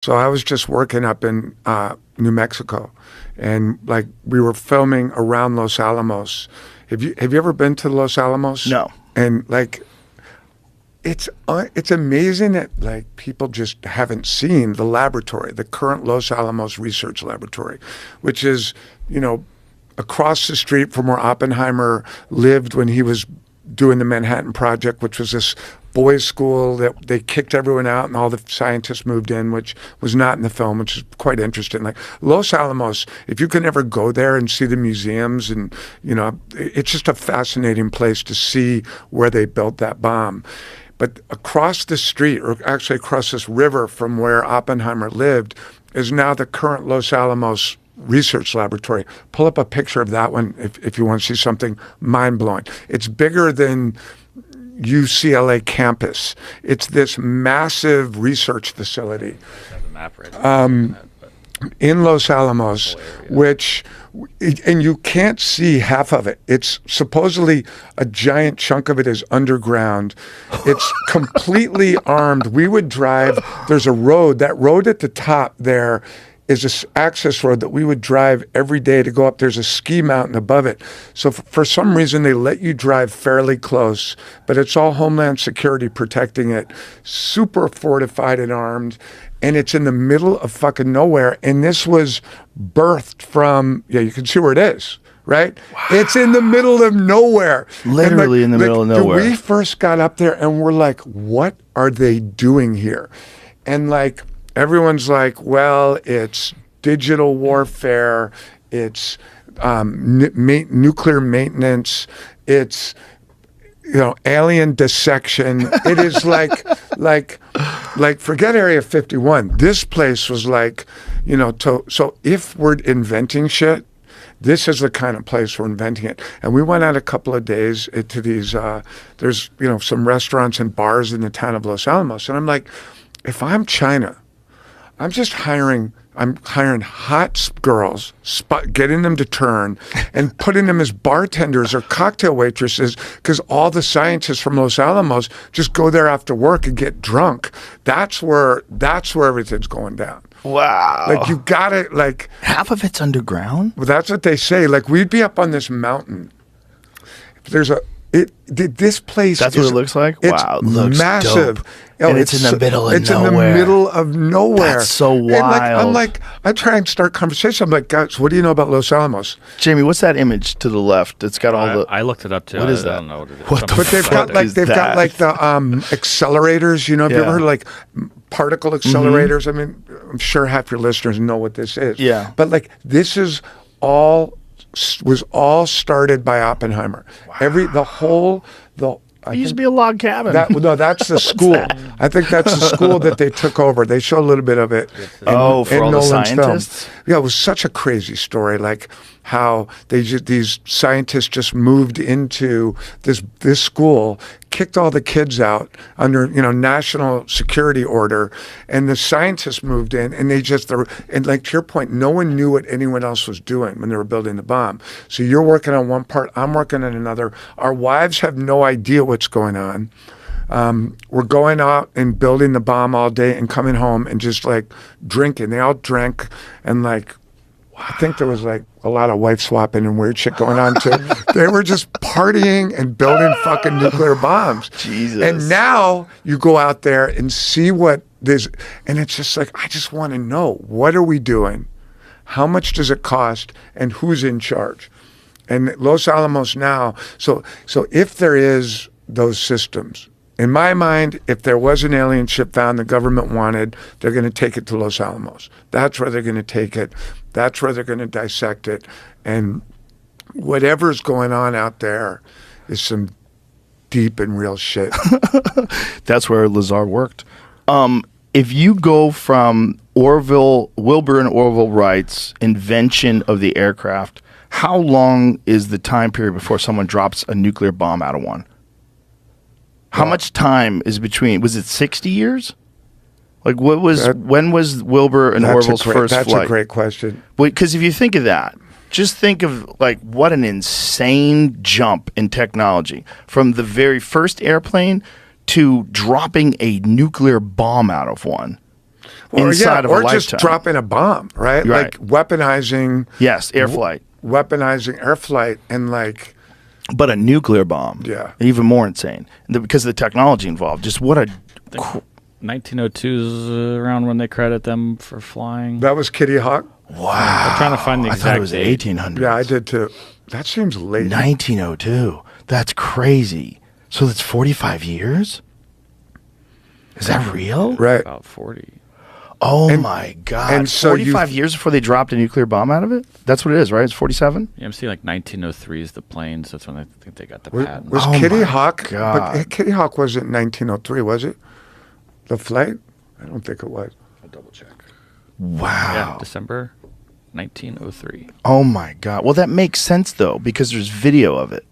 So I was just working up in New Mexico, and like we were filming around Los Alamos. Have you ever been to Los Alamos? No. And like, it's amazing that like people just haven't seen the laboratory, the current Los Alamos Research Laboratory, which is, you know, across the street from where Oppenheimer lived when he was doing the Manhattan Project, which was this boys' school that they kicked everyone out and all the scientists moved in, which was not in the film, which is quite interesting. Like Los Alamos, if you can ever go there and see the museums, and you know, it's just a fascinating place to see where they built that bomb. But across the street, or actually across this river from where Oppenheimer lived, is now the current Los Alamos Research Laboratory. Pull up a picture of that one if you want to see something mind-blowing. It's bigger than UCLA campus. It's this massive research facility in Los Alamos, which, and you can't see half of it. It's supposedly a giant chunk of it is underground. It's completely armed. We would drive, there's a road, that road at the top there is this access road that we would drive every day to go up. There's a ski mountain above it. So for some reason, they let you drive fairly close, but it's all Homeland Security protecting it, super fortified and armed, and it's in the middle of fucking nowhere. And this was birthed from, yeah, you can see where it is, right? Wow. It's in the middle of nowhere. Literally in the middle of nowhere. We first got up there and we're like, what are they doing here? And like, everyone's like, well, it's digital warfare, it's nuclear maintenance, it's, you know, alien dissection. It is like forget Area 51. This place was like, you know, so if we're inventing shit, this is the kind of place we're inventing it. And we went out a couple of days to these, there's, you know, some restaurants and bars in the town of Los Alamos. And I'm like, if I'm China, I'm hiring hot girls, getting them to turn, and putting them as bartenders or cocktail waitresses, because all the scientists from Los Alamos just go there after work and get drunk. That's where everything's going down. Wow. Like you gotta like half of it's underground? Well, that's what they say. Like we'd be up on this mountain. This place. That's what it looks like. It's wow, it looks massive. Dope. And it's in the middle of nowhere. It's in the middle of nowhere. That's so wild. And I try and start conversation. I'm like, guys, what do you know about Los Alamos? Jamie, what's that image to the left? It's got all the. I looked it up too. What is that? I don't know what it is. What the But they've fuck got like is they've got that? like the accelerators. You know, have you ever heard of like particle accelerators? I mean, I'm sure half your listeners know what this is. Yeah. But like this is was all started by Oppenheimer. Wow. It used to be a log cabin. No, that's the school. I think that's the school that they took over. They show a little bit of it. For all the scientists? Film. Yeah, it was such a crazy story, like how these scientists just moved into this school, kicked all the kids out under, you know, national security order, and the scientists moved in, and and like to your point, no one knew what anyone else was doing when they were building the bomb. So you're working on one part, I'm working on another. Our wives have no idea what's going on. We're going out and building the bomb all day and coming home and just like drinking. They all drank, and like, I think there was like a lot of wife swapping and weird shit going on too. They were just partying and building fucking nuclear bombs. Jesus. And now you go out there and see what this, and it's just like, I just want to know, what are we doing? How much does it cost? And who's in charge? And Los Alamos now, so if there is those systems, in my mind, if there was an alien ship found the government wanted, they're going to take it to Los Alamos. That's where they're going to take it. That's where they're going to dissect it. And whatever's going on out there is some deep and real shit. That's where Lazar worked. If you go from Wilbur and Orville Wright's invention of the aircraft, how long is the time period before someone drops a nuclear bomb out of one? How much time is between? Was it 60 years? Like, when was Wilbur and Orville's first flight? That's a great question. Because if you think of that, just think of like what an insane jump in technology from the very first airplane to dropping a nuclear bomb out of one. inside of a or lifetime. just dropping a bomb, right? Right. Like weaponizing Yes, air flight. weaponizing air flight and like But a nuclear bomb. Yeah. Even more insane. Because of the technology involved. Just what a 1902 is around when they credit them for flying. that was Kitty Hawk. wow. I'm trying to find the I exact thought it was date. 1800s. Yeah, I did too. That seems late. 1902. That's crazy. So that's 45 years? Is that real? Right. About 40. Oh And- my God. and so 45 years before they dropped a nuclear bomb out of it? That's what it is, right? It's 47? Yeah, I'm seeing like 1903 is the planes. That's when I think they got the Was, patent. was Oh Kitty my Hawk? God. But Kitty Hawk wasn't 1903, was it? The flight? I don't think it was. I'll double check. Wow. Yeah, December 1903. Oh my God. Well, that makes sense though, because there's video of it.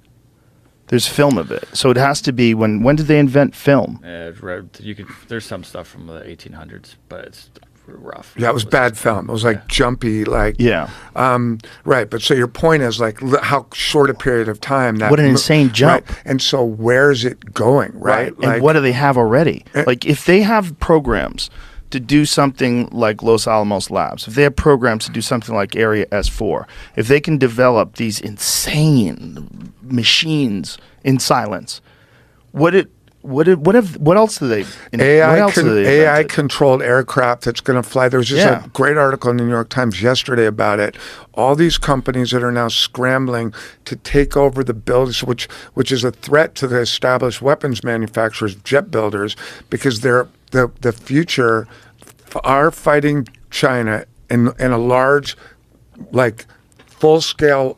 There's film of it. So it has to be when did they invent film? There's some stuff from the 1800s, but it's rough. Yeah, it was bad film. It was like jumpy, like Yeah. Right. But so your point is like how short a period of time that. What an insane jump. Right. And so where's it going? Right. And what do they have already? Like if they have programs to do something like Los Alamos Labs, if they have programs to do something like Area S4, if they can develop these insane machines in silence, what else do they? AI, what else do they AI invented? controlled aircraft that's going to fly. There was just Yeah. a great article in the New York Times yesterday about it. All these companies that are now scrambling to take over the buildings, which is a threat to the established weapons manufacturers, jet builders, because they're the future are fighting China in a large, like full scale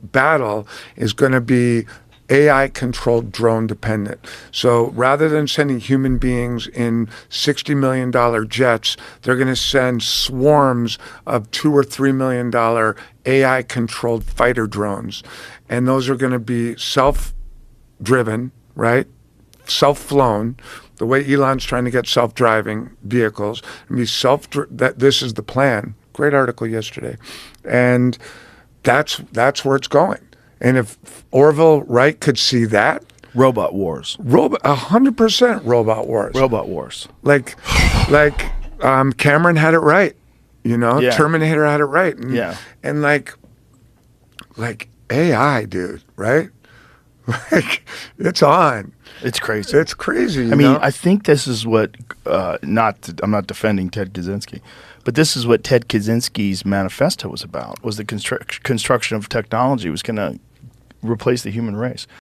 battle is going to be AI controlled drone dependent. So rather than sending human beings in $60 million jets, they're going to send swarms of $2 or $3 million AI controlled fighter drones. And those are going to be self driven, right? Self flown. The way Elon's trying to get self driving vehicles, and be that this is the plan. Great article yesterday. And that's where it's going. And if Orville Wright could see that, Robot Wars. 100% robot wars. Robot Wars. Like Cameron had it right, you know. Yeah. Terminator had it right. And, Yeah. And like AI, dude, right? Like it's on. It's crazy. It's crazy. You I mean, know? I think this is what I'm not defending Ted Kaczynski, but this is what Ted Kaczynski's manifesto was about. Was the construction of technology was going to replace the human race.